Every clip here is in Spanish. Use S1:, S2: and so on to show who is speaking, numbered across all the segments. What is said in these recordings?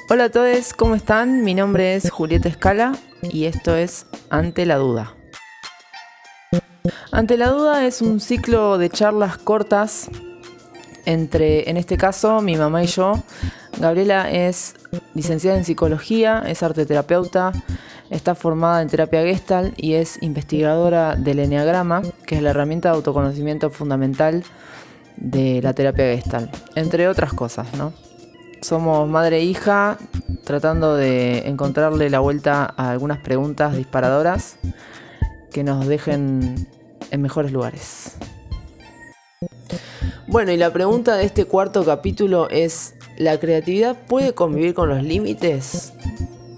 S1: Hola a todos, ¿cómo están? Mi nombre es Julieta Escala y esto es Ante la Duda. Ante la Duda es un ciclo de charlas cortas entre, en este caso, mi mamá y yo. Gabriela es licenciada en psicología, es arteterapeuta, está formada en terapia Gestalt y es investigadora del Eneagrama, que es la herramienta de autoconocimiento fundamental de la terapia Gestalt, entre otras cosas, ¿no? Somos madre e hija tratando de encontrarle la vuelta a algunas preguntas disparadoras que nos dejen en mejores lugares. Bueno, y la pregunta de este cuarto capítulo es: ¿la creatividad puede convivir con los límites?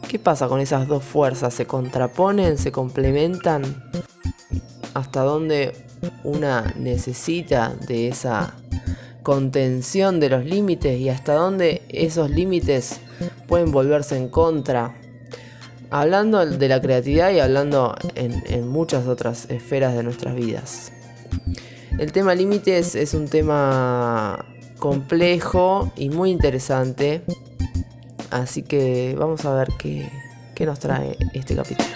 S1: ¿Qué pasa con esas dos fuerzas? ¿Se contraponen? ¿Se complementan? ¿Hasta dónde una necesita de esa contención de los límites y hasta dónde esos límites pueden volverse en contra? Hablando de la creatividad y hablando en muchas otras esferas de nuestras vidas. El tema límites es un tema complejo y muy interesante, así que vamos a ver qué nos trae este capítulo.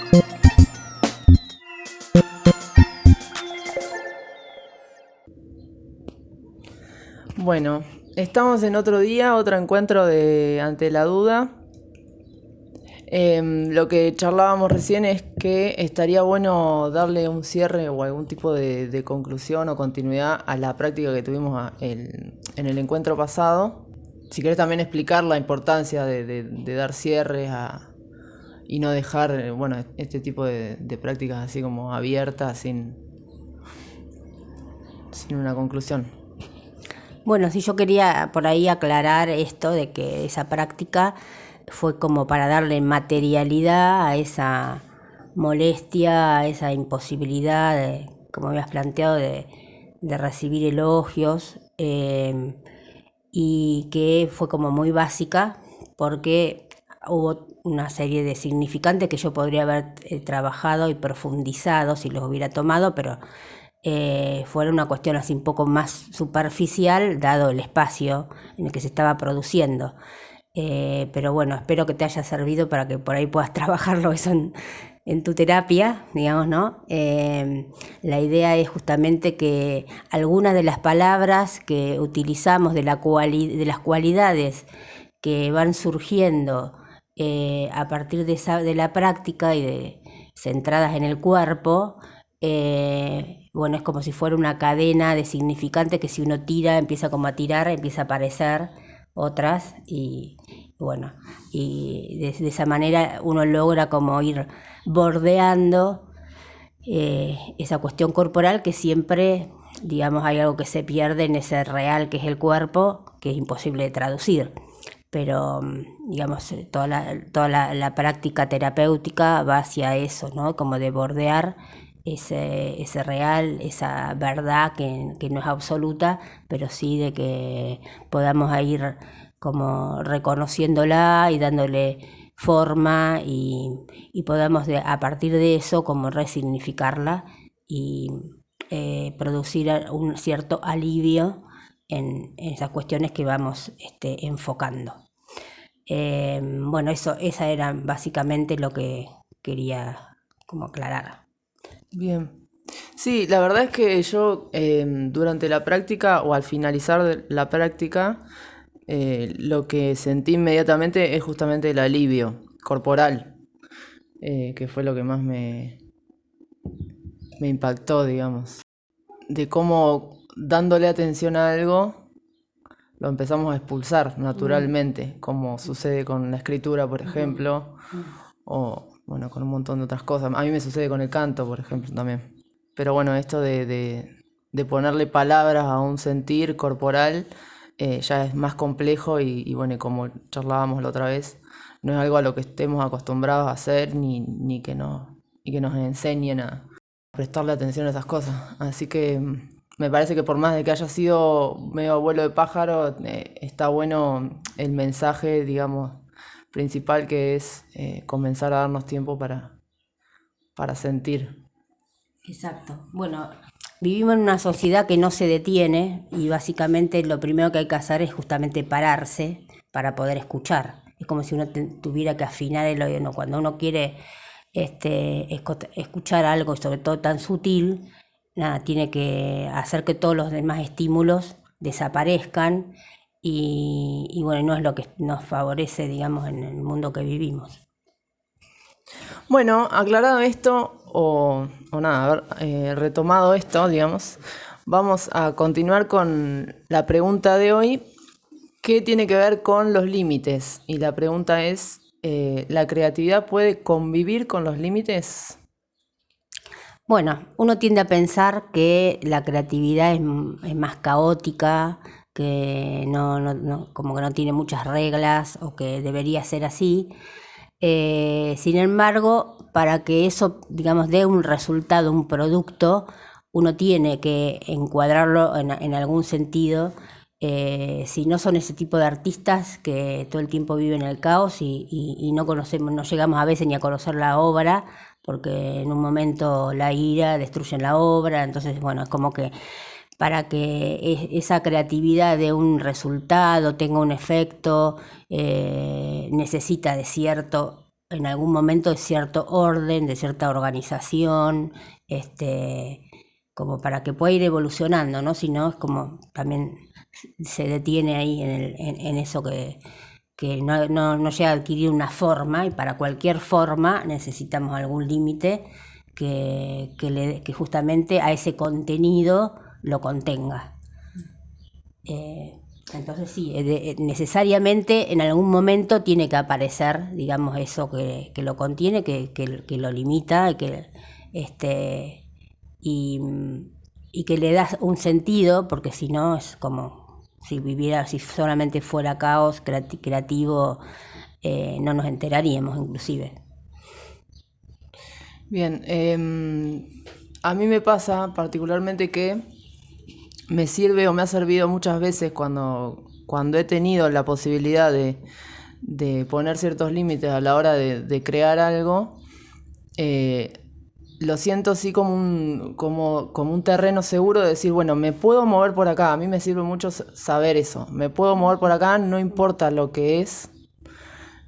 S1: Bueno, estamos en otro día, otro encuentro de Ante la Duda. Lo que charlábamos recién es que estaría bueno darle un cierre o algún tipo de conclusión o continuidad a la práctica que tuvimos en el encuentro pasado. Si querés también explicar la importancia de dar cierres y no dejar este tipo de prácticas así como abiertas sin una conclusión.
S2: Bueno, sí, yo quería por ahí aclarar esto de que esa práctica fue como para darle materialidad a esa molestia, a esa imposibilidad, como habías planteado, de recibir elogios, y que fue como muy básica porque hubo una serie de significantes que yo podría haber trabajado y profundizado si los hubiera tomado, pero fuera una cuestión así un poco más superficial dado el espacio en el que se estaba produciendo. Pero bueno, espero que te haya servido para que por ahí puedas trabajarlo eso en tu terapia, digamos, ¿no? La idea es justamente que algunas de las palabras que utilizamos de las cualidades que van surgiendo a partir de la práctica y centradas en el cuerpo, bueno, es como si fuera una cadena de significantes que si uno tira, empieza como a tirar, empieza a aparecer otras y bueno, y de esa manera uno logra como ir bordeando esa cuestión corporal que siempre, digamos, hay algo que se pierde en ese real que es el cuerpo, que es imposible de traducir. Pero, digamos, toda la práctica terapéutica va hacia eso, ¿no? Como de bordear ese real, esa verdad que no es absoluta, pero sí de que podamos ir como reconociéndola y dándole forma y podamos a partir de eso como resignificarla y producir un cierto alivio en esas cuestiones que vamos enfocando. Bueno, esa era básicamente lo que quería como aclarar.
S1: Bien. Sí, la verdad es que yo durante la práctica o al finalizar la práctica, lo que sentí inmediatamente es justamente el alivio corporal, que fue lo que más me impactó, digamos. De cómo dándole atención a algo lo empezamos a expulsar naturalmente, como sucede con la escritura, por ejemplo, o bueno, con un montón de otras cosas. A mí me sucede con el canto, por ejemplo, también. Pero bueno, esto de ponerle palabras a un sentir corporal ya es más complejo y bueno, como charlábamos la otra vez, no es algo a lo que estemos acostumbrados a hacer ni que nos enseñen a prestarle atención a esas cosas. Así que me parece que por más de que haya sido medio vuelo de pájaro, está bueno el mensaje, digamos, principal, que es comenzar a darnos tiempo para sentir.
S2: Exacto. Bueno, vivimos en una sociedad que no se detiene y básicamente lo primero que hay que hacer es justamente pararse para poder escuchar es como si uno tuviera que afinar el oído, ¿no? Cuando uno quiere escuchar algo, sobre todo tan sutil, nada, tiene que hacer que todos los demás estímulos desaparezcan y bueno, no es lo que nos favorece, digamos, en el mundo que vivimos.
S1: Bueno, aclarado esto, o nada, retomado esto, digamos, vamos a continuar con la pregunta de hoy, que tiene que ver con los límites. Y la pregunta es, ¿la creatividad puede convivir con los límites?
S2: Bueno, uno tiende a pensar que la creatividad es más caótica, que como que no tiene muchas reglas o que debería ser así. Sin embargo, para que eso, digamos, dé un resultado, un producto, uno tiene que encuadrarlo en algún sentido. Si no son ese tipo de artistas que todo el tiempo viven en el caos y no conocemos, no llegamos a veces ni a conocer la obra, porque en un momento la ira destruye la obra, entonces bueno, es como que para que esa creatividad dé un resultado, tenga un efecto, necesita en algún momento de cierto orden, de cierta organización, como para que pueda ir evolucionando, ¿no? Si no, es como también se detiene ahí en eso que no llega a adquirir una forma, y para cualquier forma necesitamos algún límite que justamente a ese contenido lo contenga. Entonces sí, necesariamente en algún momento tiene que aparecer, digamos, eso que lo contiene, que lo limita, y que le da un sentido, porque si no es como si solamente fuera caos creativo, no nos enteraríamos inclusive.
S1: Bien, a mí me pasa particularmente que me sirve o me ha servido muchas veces cuando he tenido la posibilidad de poner ciertos límites a la hora de crear algo. Lo siento así como un terreno seguro de decir, bueno, me puedo mover por acá. A mí me sirve mucho saber eso. Me puedo mover por acá, no importa lo que es,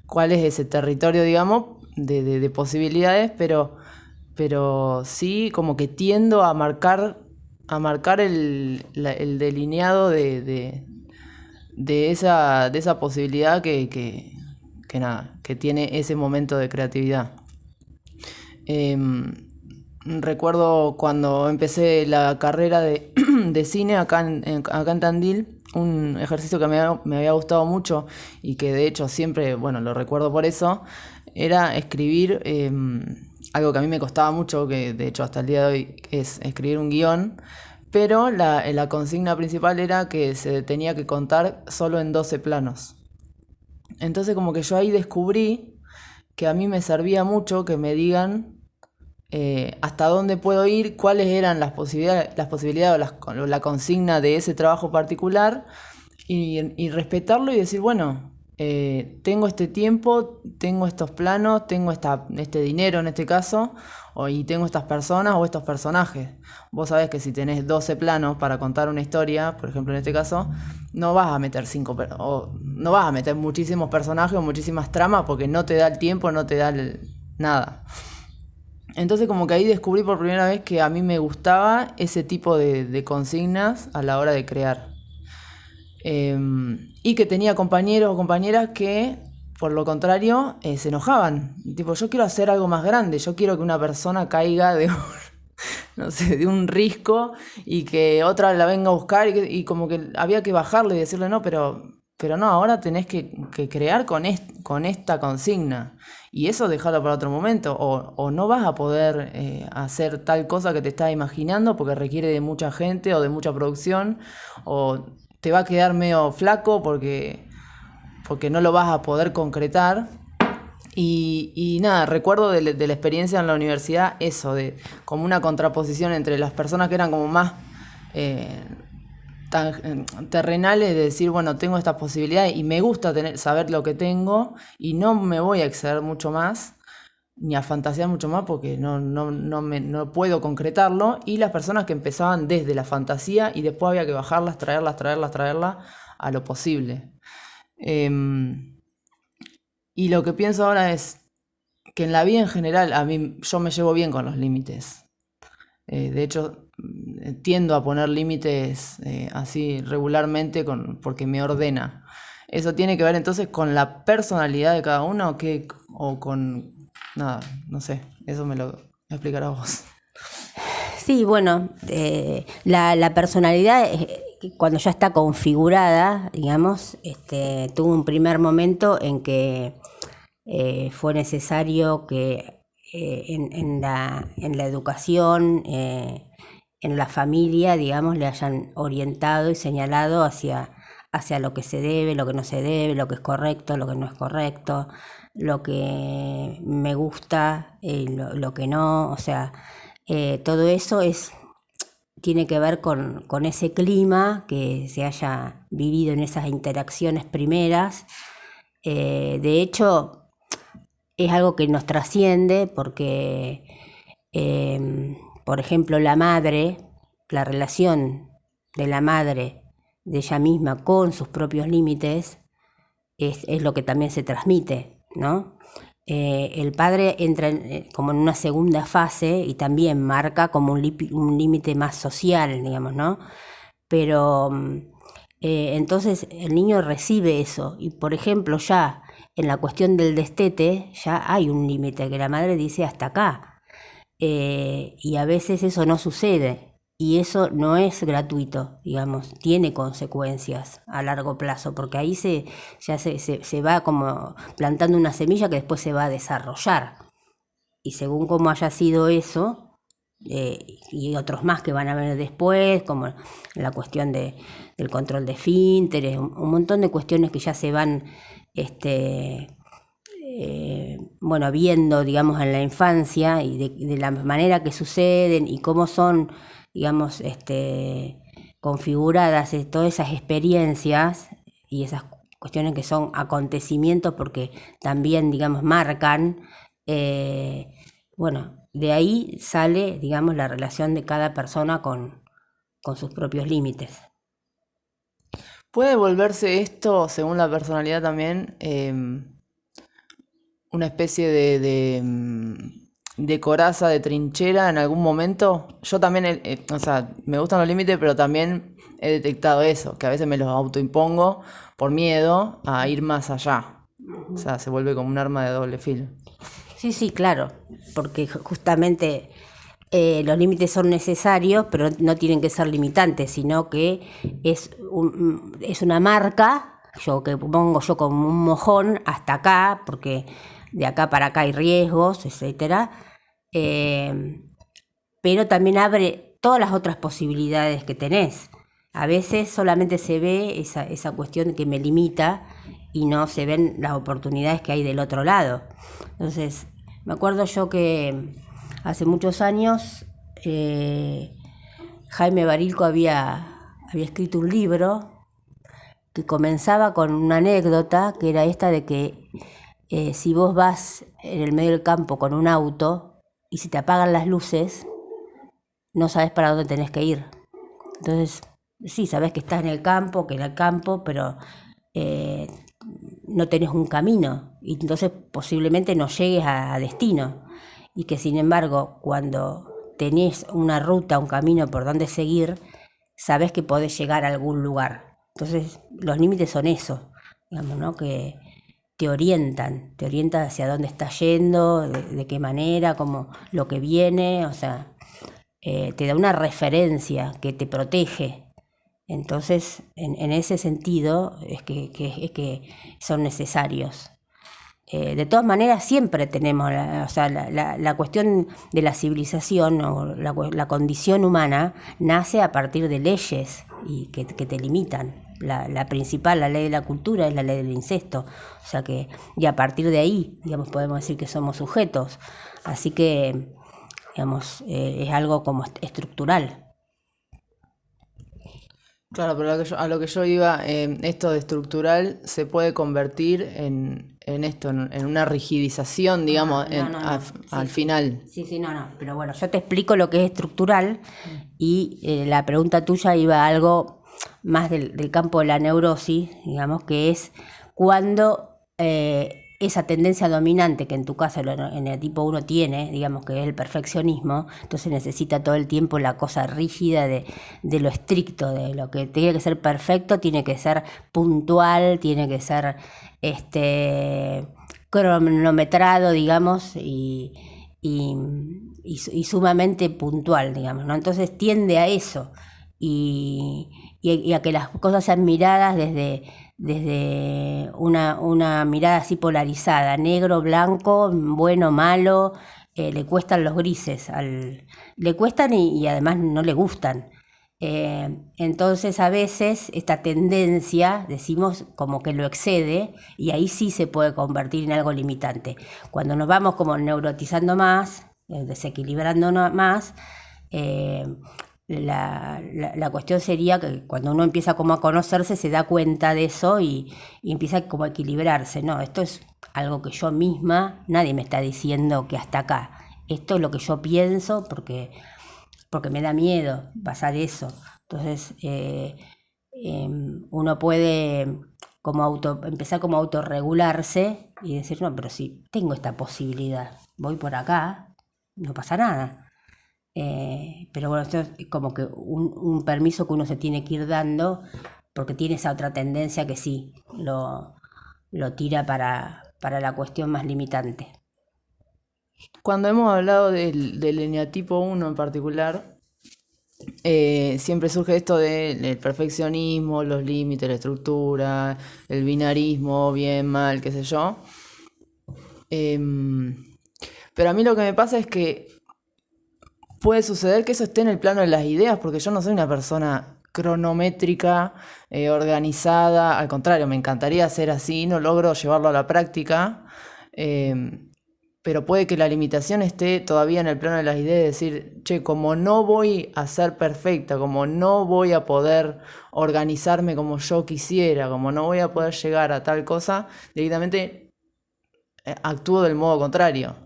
S1: cuál es ese territorio, digamos, de posibilidades, pero sí como que tiendo a marcar el delineado de esa posibilidad que tiene ese momento de creatividad. Recuerdo cuando empecé la carrera de cine acá en Tandil, un ejercicio que me había gustado mucho y que de hecho siempre, bueno, lo recuerdo por eso, era escribir algo que a mí me costaba mucho, que de hecho hasta el día de hoy es escribir un guión, pero la consigna principal era que se tenía que contar solo en 12 planos. Entonces como que yo ahí descubrí que a mí me servía mucho que me digan hasta dónde puedo ir, cuáles eran las posibilidades o la consigna de ese trabajo particular y respetarlo y decir, bueno, tengo este tiempo, tengo estos planos, tengo este dinero en este caso, y tengo estas personas o estos personajes. Vos sabés que si tenés 12 planos para contar una historia, por ejemplo en este caso, no vas a meter no vas a meter muchísimos personajes o muchísimas tramas porque no te da el tiempo, no te da nada. Entonces como que ahí descubrí por primera vez que a mí me gustaba ese tipo de consignas a la hora de crear. Y que tenía compañeros o compañeras que, por lo contrario, se enojaban. Tipo, yo quiero hacer algo más grande, yo quiero que una persona caiga no sé, de un risco y que otra la venga a buscar y como que había que bajarle y decirle no, pero no, ahora tenés que crear con esta consigna. Y eso dejarlo para otro momento. O no vas a poder hacer tal cosa que te estás imaginando porque requiere de mucha gente o de mucha producción. O te va a quedar medio flaco porque no lo vas a poder concretar. Y nada, recuerdo de la experiencia en la universidad eso, de como una contraposición entre las personas que eran como más terrenales, de decir, bueno, tengo estas posibilidades y me gusta saber lo que tengo y no me voy a exceder mucho más, ni a fantasear mucho más porque no puedo concretarlo, y las personas que empezaban desde la fantasía y después había que bajarlas, traerlas a lo posible. Y lo que pienso ahora es que en la vida en general, yo me llevo bien con los límites. De hecho, tiendo a poner límites así regularmente porque me ordena. ¿Eso tiene que ver entonces con la personalidad de cada uno o con... Nada, no sé, eso me lo explicarás vos.
S2: Sí, bueno, la personalidad, cuando ya está configurada, digamos, tuvo un primer momento en que fue necesario que en la educación, en la familia, digamos, le hayan orientado y señalado hacia lo que se debe, lo que no se debe, lo que es correcto, lo que no es correcto, lo que me gusta, lo que no, o sea, todo eso tiene que ver con ese clima que se haya vivido en esas interacciones primeras. De hecho, es algo que nos trasciende porque, por ejemplo, la relación de la madre, de ella misma con sus propios límites, es lo que también se transmite, ¿no? El padre entra como en una segunda fase y también marca como un límite más social, digamos, ¿no? Pero entonces el niño recibe eso y, por ejemplo, ya en la cuestión del destete ya hay un límite que la madre dice hasta acá. Y a veces eso no sucede y eso no es gratuito, digamos, tiene consecuencias a largo plazo, porque ahí ya se va como plantando una semilla que después se va a desarrollar. Y según cómo haya sido eso, y otros más que van a venir después, como la cuestión del control de esfínteres, un montón de cuestiones que ya se van bueno, viendo, digamos, en la infancia y de la manera que suceden y cómo son, digamos, configuradas todas esas experiencias y esas cuestiones que son acontecimientos porque también, digamos, marcan, bueno, de ahí sale, digamos, la relación de cada persona con sus propios límites.
S1: ¿Puede volverse esto, según la personalidad también, una especie de coraza, de trinchera en algún momento? Yo también, o sea, me gustan los límites, pero también he detectado eso, que a veces me los autoimpongo por miedo a ir más allá. O sea, se vuelve como un arma de doble filo.
S2: Sí, sí, claro, porque justamente los límites son necesarios, pero no tienen que ser limitantes, sino que es una marca, que pongo yo como un mojón hasta acá, porque de acá para acá hay riesgos, etcétera, pero también abre todas las otras posibilidades que tenés. A veces solamente se ve esa cuestión que me limita y no se ven las oportunidades que hay del otro lado. Entonces, me acuerdo yo que hace muchos años Jaime Barilco había escrito un libro que comenzaba con una anécdota que era esta de que si vos vas en el medio del campo con un auto y si te apagan las luces, no sabes para dónde tenés que ir. Entonces, sí, sabés que estás en el campo, pero no tenés un camino y entonces posiblemente no llegues a destino. Y que sin embargo, cuando tenés una ruta, un camino por donde seguir, sabés que podés llegar a algún lugar. Entonces, los límites son eso, digamos, ¿no? Que te orientan hacia dónde estás yendo, de qué manera, como lo que viene, o sea, te da una referencia que te protege. Entonces, en ese sentido, es que son necesarios. De todas maneras, siempre tenemos la cuestión de la civilización o la condición humana nace a partir de leyes y que te limitan. La principal, la ley de la cultura, es la ley del incesto. O sea que, y a partir de ahí, digamos, podemos decir que somos sujetos. Así que, digamos, es algo como estructural.
S1: Claro, pero a lo que yo iba, esto de estructural se puede convertir en esto, en una rigidización, digamos, al final.
S2: Sí, no. Pero bueno, yo te explico lo que es estructural y la pregunta tuya iba a algo más del campo de la neurosis, digamos, que es cuando esa tendencia dominante que en tu caso en el tipo 1 tiene, digamos que es el perfeccionismo, entonces necesita todo el tiempo la cosa rígida de lo estricto, de lo que tiene que ser perfecto, tiene que ser puntual, tiene que ser cronometrado, digamos, y sumamente puntual, digamos, ¿no? Entonces tiende a eso y a que las cosas sean miradas desde una mirada así polarizada, negro, blanco, bueno, malo, le cuestan los grises, le cuestan y además no le gustan. Entonces a veces esta tendencia, decimos, como que lo excede y ahí sí se puede convertir en algo limitante. Cuando nos vamos como neurotizando más, desequilibrando más, la cuestión sería que cuando uno empieza como a conocerse se da cuenta de eso y empieza como a equilibrarse. No, esto es algo que yo misma, nadie me está diciendo que hasta acá. Esto es lo que yo pienso porque me da miedo pasar eso. Entonces uno puede empezar como a autorregularse y decir, no, pero si tengo esta posibilidad, voy por acá, no pasa nada. Pero bueno, esto es como que un permiso que uno se tiene que ir dando porque tiene esa otra tendencia que sí lo tira para la cuestión más limitante.
S1: Cuando hemos hablado del eneatipo 1 en particular, siempre surge esto del perfeccionismo, los límites, la estructura, el binarismo, bien, mal, qué sé yo. Pero a mí lo que me pasa es que puede suceder que eso esté en el plano de las ideas, porque yo no soy una persona cronométrica, organizada, al contrario, me encantaría ser así, no logro llevarlo a la práctica, pero puede que la limitación esté todavía en el plano de las ideas, decir, che, como no voy a ser perfecta, como no voy a poder organizarme como yo quisiera, como no voy a poder llegar a tal cosa, directamente actúo del modo contrario.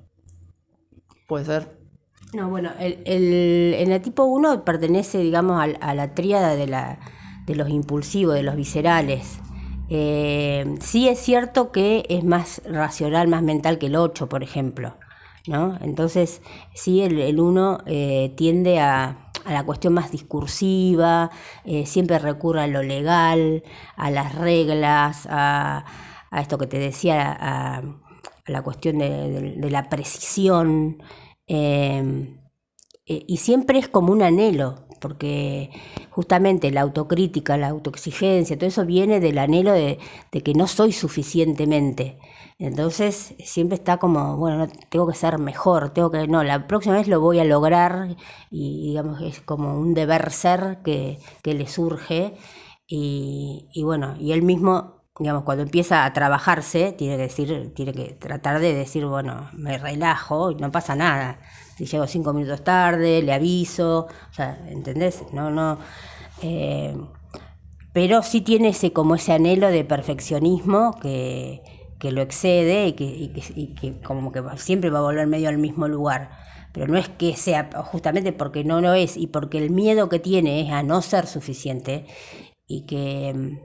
S1: ¿Puede ser?
S2: No, bueno, en el tipo 1 pertenece, digamos, a la tríada de los impulsivos, de los viscerales. Sí es cierto que es más racional, más mental que el 8, por ejemplo, ¿no? Entonces, sí, el 1 tiende a la cuestión más discursiva, siempre recurre a lo legal, a las reglas, a esto que te decía, a la cuestión de la precisión. Y siempre es como un anhelo, porque justamente la autocrítica, la autoexigencia, todo eso viene del anhelo de que no soy suficientemente. Entonces siempre está como, bueno, no, tengo que ser mejor, la próxima vez lo voy a lograr y digamos es como un deber ser que le surge y bueno, y él mismo, digamos, cuando empieza a trabajarse, tiene que tratar de decir, bueno, me relajo y no pasa nada. Si llego 5 minutos tarde, le aviso, o sea, ¿entendés? Pero sí tiene ese anhelo de perfeccionismo que lo excede y que como que siempre va a volver medio al mismo lugar. Pero no es que sea justamente porque no lo es y porque el miedo que tiene es a no ser suficiente y que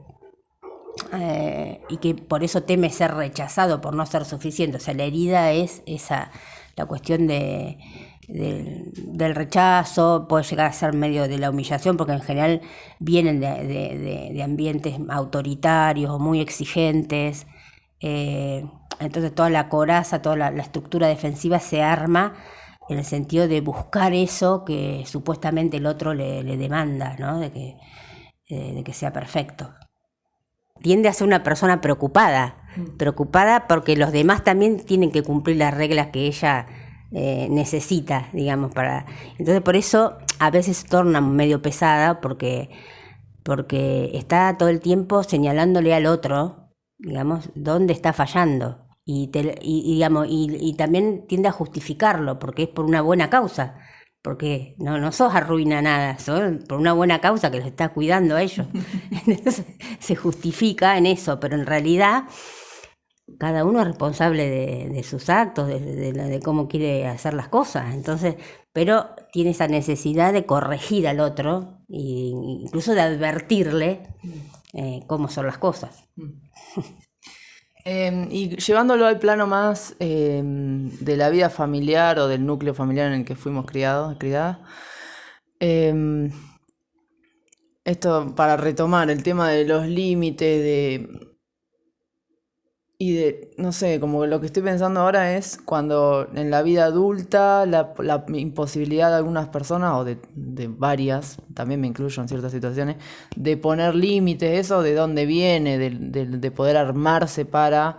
S2: por eso teme ser rechazado por no ser suficiente. O sea, la herida es la cuestión del rechazo, puede llegar a ser medio de la humillación, porque en general vienen de ambientes autoritarios o muy exigentes. Entonces toda la coraza, toda la estructura defensiva se arma en el sentido de buscar eso que supuestamente el otro le demanda, ¿no? De que sea perfecto. Tiende a ser una persona preocupada porque los demás también tienen que cumplir las reglas que ella necesita, digamos, entonces por eso a veces se torna medio pesada porque está todo el tiempo señalándole al otro, digamos, dónde está fallando digamos, y también tiende a justificarlo porque es por una buena causa. Porque no sos arruina nada, sos por una buena causa que los está cuidando a ellos. Entonces se justifica en eso, pero en realidad cada uno es responsable de sus actos, de cómo quiere hacer las cosas. Entonces, pero tiene esa necesidad de corregir al otro e incluso de advertirle cómo son las cosas.
S1: Y llevándolo al plano más de la vida familiar o del núcleo familiar en el que fuimos criadas, esto para retomar el tema de los límites no sé, como lo que estoy pensando ahora es cuando en la vida adulta la imposibilidad de algunas personas o de varias, también me incluyo en ciertas situaciones, de poner límites, eso de dónde viene, de poder armarse para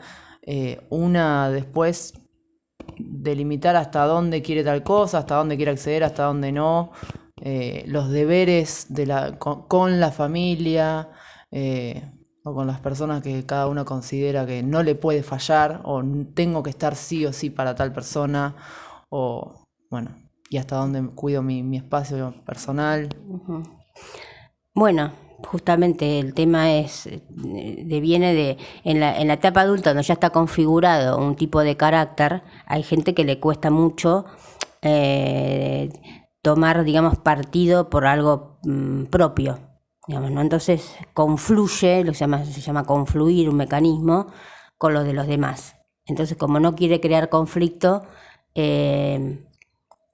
S1: una después delimitar hasta dónde quiere tal cosa, hasta dónde quiere acceder, hasta dónde no, los deberes con la familia, o con las personas que cada uno considera que no le puede fallar, o tengo que estar sí o sí para tal persona, o bueno, y hasta dónde cuido mi espacio personal.
S2: Bueno, justamente el tema viene en la etapa adulta, donde ya está configurado un tipo de carácter. Hay gente que le cuesta mucho tomar, digamos, partido por algo propio, digamos, ¿no? Entonces confluye, se llama confluir, un mecanismo con lo de los demás. Entonces, como no quiere crear conflicto, va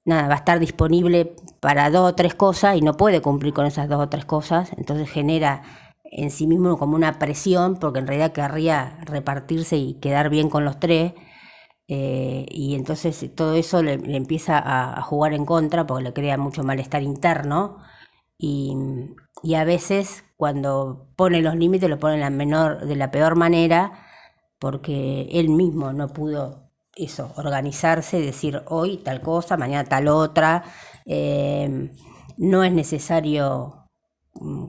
S2: a estar disponible para 2 o 3 cosas y no puede cumplir con esas 2 o 3 cosas, entonces genera en sí mismo como una presión, porque en realidad querría repartirse y quedar bien con los 3, y entonces todo eso le empieza a jugar en contra, porque le crea mucho malestar interno, y a veces cuando pone los límites lo pone de la peor manera, porque él mismo no pudo organizarse, decir hoy tal cosa, mañana tal otra. No es necesario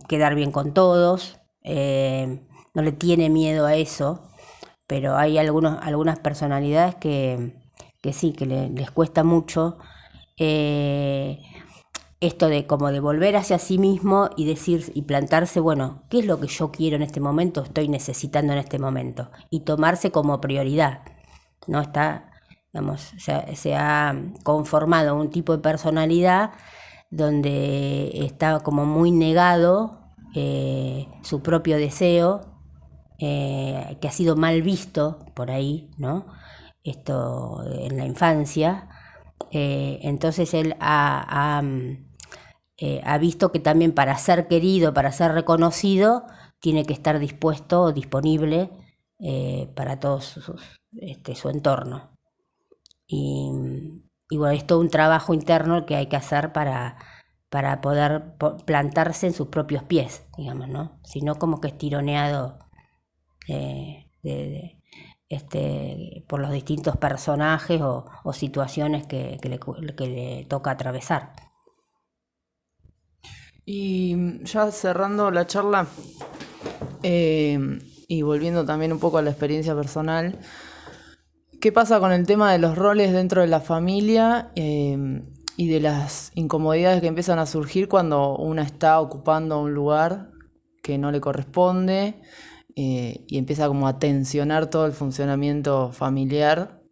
S2: quedar bien con todos, no le tiene miedo a eso, pero hay algunas personalidades que sí, que les cuesta mucho esto de como de volver hacia sí mismo y decir y plantarse, bueno, ¿qué es lo que yo quiero en este momento, estoy necesitando en este momento? Y tomarse como prioridad. No está, digamos, se ha conformado un tipo de personalidad donde está como muy negado su propio deseo, que ha sido mal visto por ahí, ¿no? Esto en la infancia. Entonces él ha visto que también para ser querido, para ser reconocido, tiene que estar dispuesto o disponible para todo su entorno. Y bueno, es todo un trabajo interno que hay que hacer para poder plantarse en sus propios pies, digamos, ¿no? Si no, como que es tironeado por los distintos personajes o situaciones que le toca atravesar.
S1: Y ya cerrando la charla, y volviendo también un poco a la experiencia personal, ¿qué pasa con el tema de los roles dentro de la familia y de las incomodidades que empiezan a surgir cuando una está ocupando un lugar que no le corresponde y empieza como a tensionar todo el funcionamiento familiar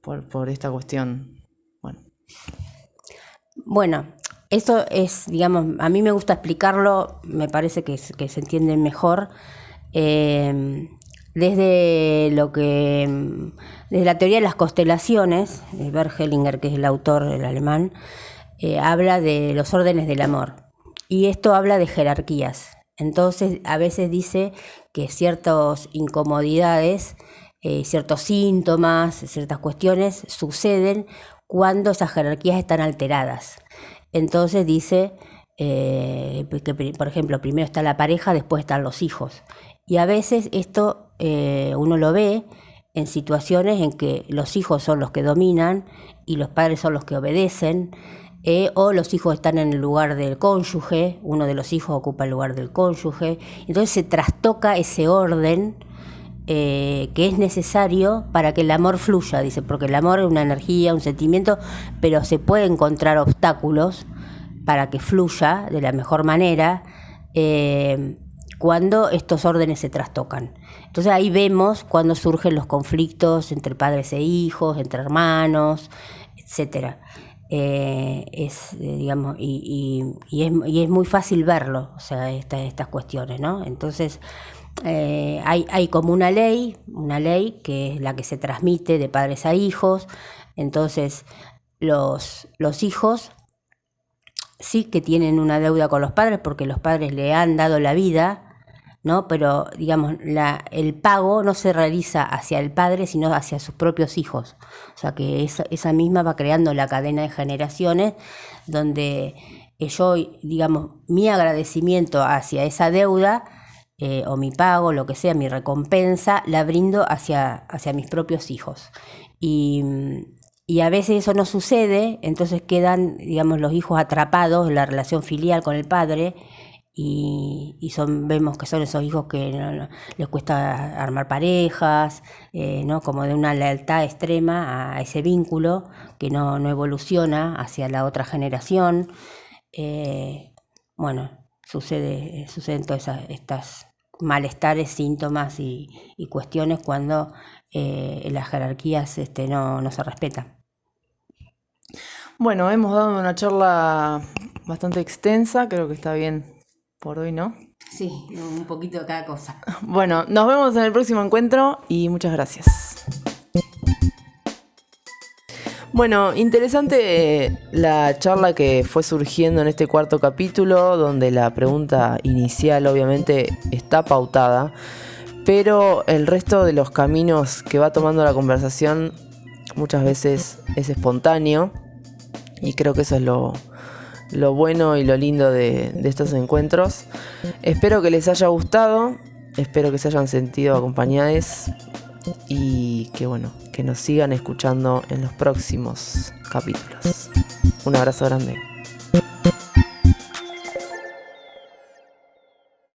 S1: por esta cuestión?
S2: Bueno, esto es, digamos, a mí me gusta explicarlo, me parece que se entiende mejor, desde la teoría de las constelaciones. Bert Hellinger, que es el autor, el alemán, habla de los órdenes del amor, y esto habla de jerarquías. Entonces a veces dice que ciertas incomodidades, ciertos síntomas, ciertas cuestiones suceden cuando esas jerarquías están alteradas. Entonces dice que, por ejemplo, primero está la pareja, después están los hijos. Y a veces esto uno lo ve en situaciones en que los hijos son los que dominan y los padres son los que obedecen, o los hijos están en el lugar del cónyuge, uno de los hijos ocupa el lugar del cónyuge. Entonces se trastoca ese orden que es necesario para que el amor fluya, dice, porque el amor es una energía, un sentimiento, pero se puede encontrar obstáculos para que fluya de la mejor manera cuando estos órdenes se trastocan. Entonces ahí vemos cuando surgen los conflictos entre padres e hijos, entre hermanos, etcétera. Digamos, y es muy fácil verlo, o sea, estas cuestiones, ¿no? Entonces hay como una ley que es la que se transmite de padres a hijos. Entonces los hijos sí que tienen una deuda con los padres porque los padres le han dado la vida, ¿no? Pero digamos, el pago no se realiza hacia el padre, sino hacia sus propios hijos. O sea que esa misma va creando la cadena de generaciones donde yo, digamos, mi agradecimiento hacia esa deuda, o mi pago, lo que sea, mi recompensa, la brindo hacia mis propios hijos. Y a veces eso no sucede, entonces quedan, digamos, los hijos atrapados en la relación filial con el padre, y vemos que son esos hijos que no les cuesta armar parejas, ¿no? Como de una lealtad extrema a ese vínculo que no evoluciona hacia la otra generación. Bueno, suceden todas estas malestares, síntomas y cuestiones cuando las jerarquías no se respetan.
S1: Bueno, hemos dado una charla bastante extensa, creo que está bien por hoy, ¿no?
S2: Sí, un poquito de cada cosa.
S1: Bueno, nos vemos en el próximo encuentro y muchas gracias. Bueno, interesante la charla que fue surgiendo en este cuarto capítulo, donde la pregunta inicial obviamente está pautada, pero el resto de los caminos que va tomando la conversación muchas veces es espontáneo, y creo que eso es lo bueno y lo lindo de estos encuentros. Espero que les haya gustado, espero que se hayan sentido acompañados y que nos sigan escuchando en los próximos capítulos. Un abrazo grande.